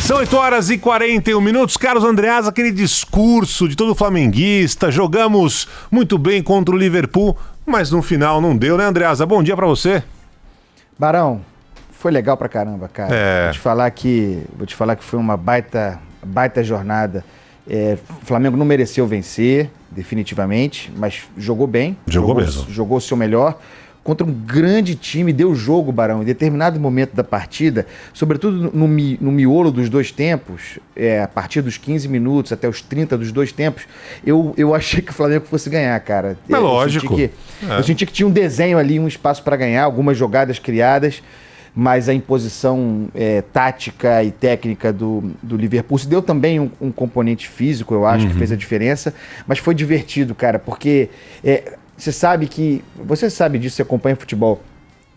São 8h41. Carlos Andreasa, aquele discurso de todo flamenguista. Jogamos muito bem contra o Liverpool, mas no final não deu, né, Andreasa? Bom dia pra você. Barão, foi legal pra caramba, cara. Vou te falar que foi uma baita jornada. O Flamengo não mereceu vencer, definitivamente, mas jogou bem. Jogou mesmo. Jogou o seu melhor. Contra um grande time, deu jogo, Barão. Em determinado momento da partida, sobretudo no miolo dos dois tempos, a partir dos 15 minutos até os 30 dos dois tempos, eu achei que o Flamengo fosse ganhar, cara. É lógico. Eu senti que tinha um desenho ali, um espaço para ganhar, algumas jogadas criadas, mas a imposição tática e técnica do Liverpool se deu também um componente físico, eu acho, que fez a diferença, mas foi divertido, cara, porque... Você sabe disso, você acompanha futebol.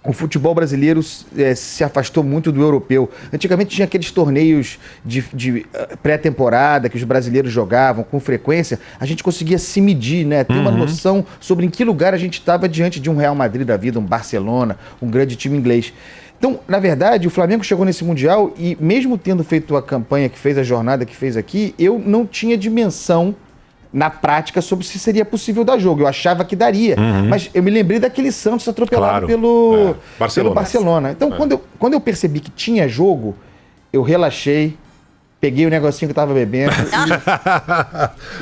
O futebol brasileiro se afastou muito do europeu. Antigamente tinha aqueles torneios de pré-temporada que os brasileiros jogavam com frequência. A gente conseguia se medir, né? Ter uma noção sobre em que lugar a gente estava diante de um Real Madrid da vida, um Barcelona, um grande time inglês. Então, na verdade, o Flamengo chegou nesse Mundial e mesmo tendo feito a campanha que fez, a jornada que fez aqui, eu não tinha dimensão na prática sobre se seria possível dar jogo. Eu achava que daria, mas eu me lembrei daquele Santos atropelado pelo Barcelona. Então, quando eu percebi que tinha jogo, eu relaxei, peguei o negocinho que eu tava bebendo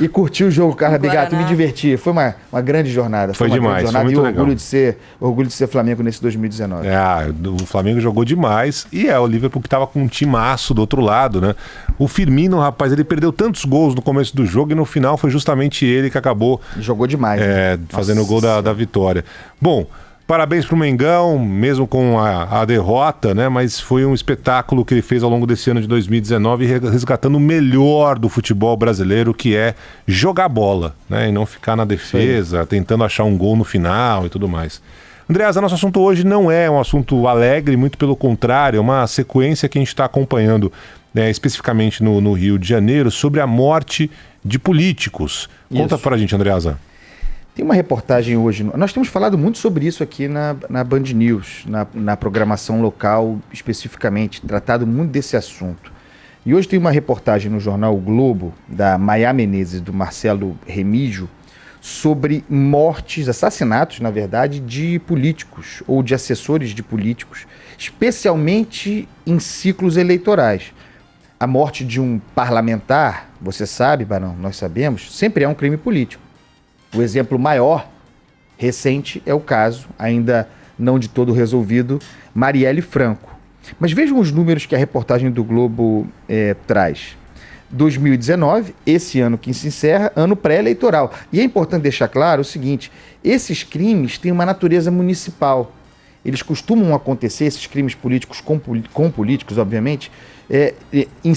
e curti o jogo, cara, Bigato, me diverti. Foi uma grande jornada. Foi demais, jornada, foi muito legal. Orgulho de ser Flamengo nesse 2019. O Flamengo jogou demais e o Liverpool que tava com um timaço do outro lado, né? O Firmino, rapaz, ele perdeu tantos gols no começo do jogo e no final foi justamente ele que acabou... Jogou demais. Fazendo o gol da vitória. Bom... Parabéns pro Mengão, mesmo com a derrota, né? Mas foi um espetáculo que ele fez ao longo desse ano de 2019, resgatando o melhor do futebol brasileiro, que é jogar bola, né? E não ficar na defesa, tentando achar um gol no final e tudo mais. Andreasa, nosso assunto hoje não é um assunto alegre, muito pelo contrário, é uma sequência que a gente está acompanhando, né, especificamente no Rio de Janeiro, sobre a morte de políticos. Conta pra gente, Andreasa. Tem uma reportagem hoje, nós temos falado muito sobre isso aqui na Band News, na programação local especificamente, tratado muito desse assunto. E hoje tem uma reportagem no jornal O Globo, da Maiá Menezes, do Marcelo Remígio, sobre mortes, assassinatos, na verdade, de políticos ou de assessores de políticos, especialmente em ciclos eleitorais. A morte de um parlamentar, você sabe, Barão, nós sabemos, sempre é um crime político. O exemplo maior, recente, é o caso, ainda não de todo resolvido, Marielle Franco. Mas vejam os números que a reportagem do Globo traz. 2019, esse ano que se encerra, ano pré-eleitoral. E é importante deixar claro o seguinte, esses crimes têm uma natureza municipal. Eles costumam acontecer, esses crimes políticos com políticos, obviamente,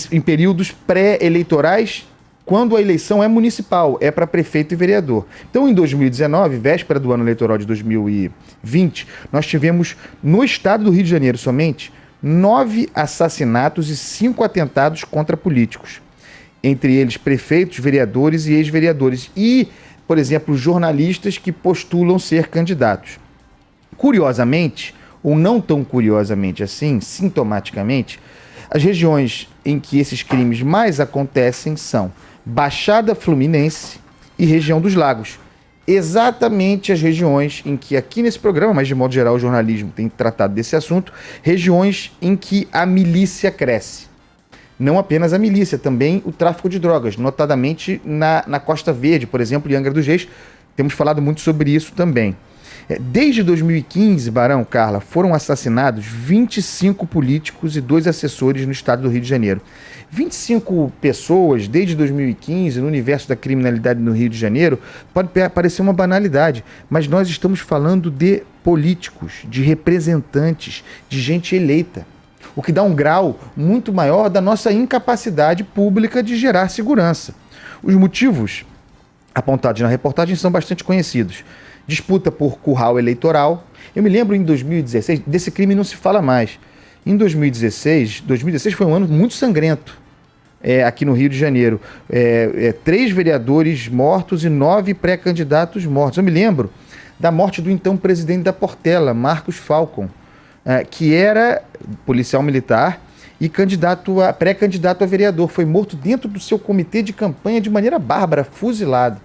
em períodos pré-eleitorais, quando a eleição é municipal, é para prefeito e vereador. Então, em 2019, véspera do ano eleitoral de 2020, nós tivemos, no estado do Rio de Janeiro somente, 9 assassinatos e 5 atentados contra políticos. Entre eles, prefeitos, vereadores e ex-vereadores. E, por exemplo, jornalistas que postulam ser candidatos. Curiosamente, ou não tão curiosamente assim, sintomaticamente, as regiões em que esses crimes mais acontecem são Baixada Fluminense e região dos Lagos. Exatamente as regiões em que aqui nesse programa, mas de modo geral o jornalismo tem tratado desse assunto, regiões em que a milícia cresce. Não apenas a milícia, também o tráfico de drogas, notadamente na Costa Verde, por exemplo, em Angra dos Reis. Temos falado muito sobre isso também. Desde 2015, Barão, Carla, foram assassinados 25 políticos e 2 assessores no estado do Rio de Janeiro. 25 pessoas desde 2015 no universo da criminalidade no Rio de Janeiro pode parecer uma banalidade, mas nós estamos falando de políticos, de representantes, de gente eleita. O que dá um grau muito maior da nossa incapacidade pública de gerar segurança. Os motivos apontados na reportagem são bastante conhecidos. Disputa por curral eleitoral. Eu me lembro em 2016, desse crime não se fala mais. Em 2016 foi um ano muito sangrento aqui no Rio de Janeiro. 3 vereadores mortos e 9 pré-candidatos mortos. Eu me lembro da morte do então presidente da Portela, Marcos Falcon, que era policial militar e pré-candidato a vereador. Foi morto dentro do seu comitê de campanha de maneira bárbara, fuzilado.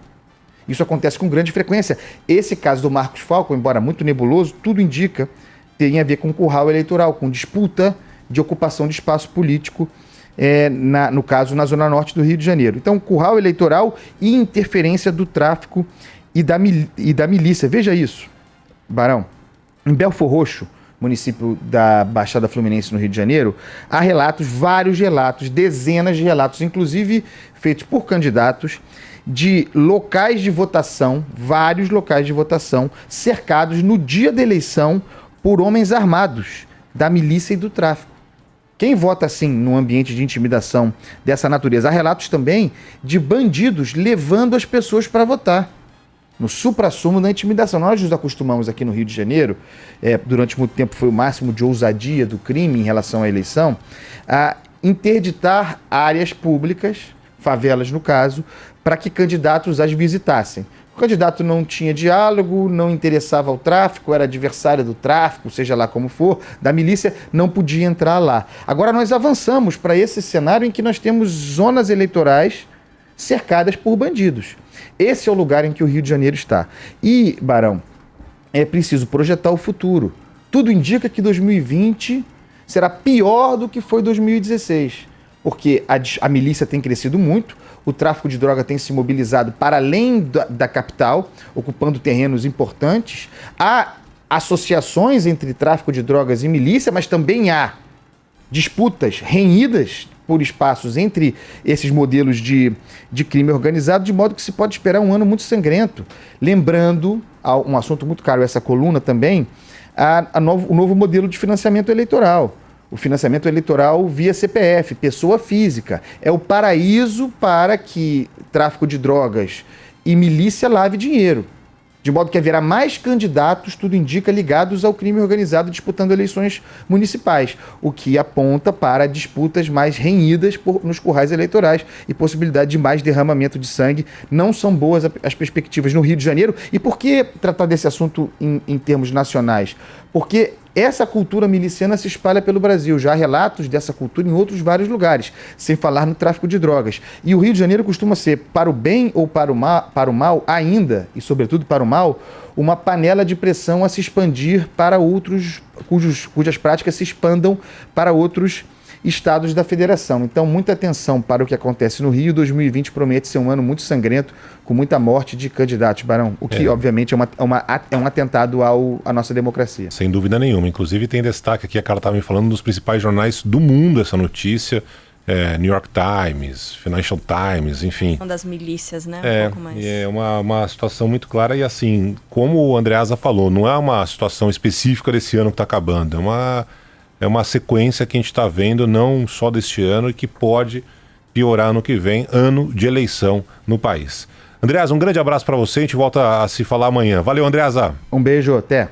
Isso acontece com grande frequência. Esse caso do Marcos Falcon, embora muito nebuloso, tudo indica tem a ver com curral eleitoral, com disputa de ocupação de espaço político, no caso, na Zona Norte do Rio de Janeiro. Então, curral eleitoral e interferência do tráfico e da milícia. Veja isso, Barão. Em Belfor Roxo, município da Baixada Fluminense, no Rio de Janeiro, há relatos, vários relatos, dezenas de relatos, inclusive feitos por candidatos, de locais de votação, vários locais de votação, cercados no dia da eleição por homens armados da milícia e do tráfico. Quem vota assim num ambiente de intimidação dessa natureza? Há relatos também de bandidos levando as pessoas para votar. No suprassumo da intimidação. Nós nos acostumamos aqui no Rio de Janeiro, durante muito tempo foi o máximo de ousadia do crime em relação à eleição, a interditar áreas públicas, favelas no caso, para que candidatos as visitassem. O candidato não tinha diálogo, não interessava ao tráfico, era adversário do tráfico, seja lá como for, da milícia, não podia entrar lá. Agora nós avançamos para esse cenário em que nós temos zonas eleitorais cercadas por bandidos. Esse é o lugar em que o Rio de Janeiro está. E, Barão, é preciso projetar o futuro. Tudo indica que 2020 será pior do que foi 2016, porque a milícia tem crescido muito, o tráfico de droga tem se mobilizado para além da capital, ocupando terrenos importantes. Há associações entre tráfico de drogas e milícia, mas também há disputas renhidas por espaços entre esses modelos de crime organizado, de modo que se pode esperar um ano muito sangrento. Lembrando, um assunto muito caro essa coluna também, o novo modelo de financiamento eleitoral. O financiamento eleitoral via CPF, pessoa física. É o paraíso para que tráfico de drogas e milícia lave dinheiro. De modo que haverá mais candidatos, tudo indica, ligados ao crime organizado disputando eleições municipais, o que aponta para disputas mais renhidas nos currais eleitorais e possibilidade de mais derramamento de sangue. Não são boas as perspectivas no Rio de Janeiro. E por que tratar desse assunto em termos nacionais? Porque essa cultura miliciana se espalha pelo Brasil. Já há relatos dessa cultura em outros vários lugares, sem falar no tráfico de drogas. E o Rio de Janeiro costuma ser, para o bem ou para o mal ainda, e sobretudo para o mal, uma panela de pressão a se expandir para outros, cujas práticas se expandam para outros estados da federação. Então, muita atenção para o que acontece no Rio. 2020 promete ser um ano muito sangrento, com muita morte de candidatos, Barão. O que, obviamente, é um atentado à nossa democracia. Sem dúvida nenhuma. Inclusive, tem destaque aqui, a Carla estava me falando, dos principais jornais do mundo essa notícia. New York Times, Financial Times, enfim. Das milícias, né? Um pouco mais. É uma situação muito clara e, assim, como o Andreasa falou, não é uma situação específica desse ano que está acabando. É uma sequência que a gente está vendo não só deste ano e que pode piorar ano que vem, ano de eleição no país. Andreasa, um grande abraço para você, a gente volta a se falar amanhã. Valeu, Andreasa. Um beijo, até.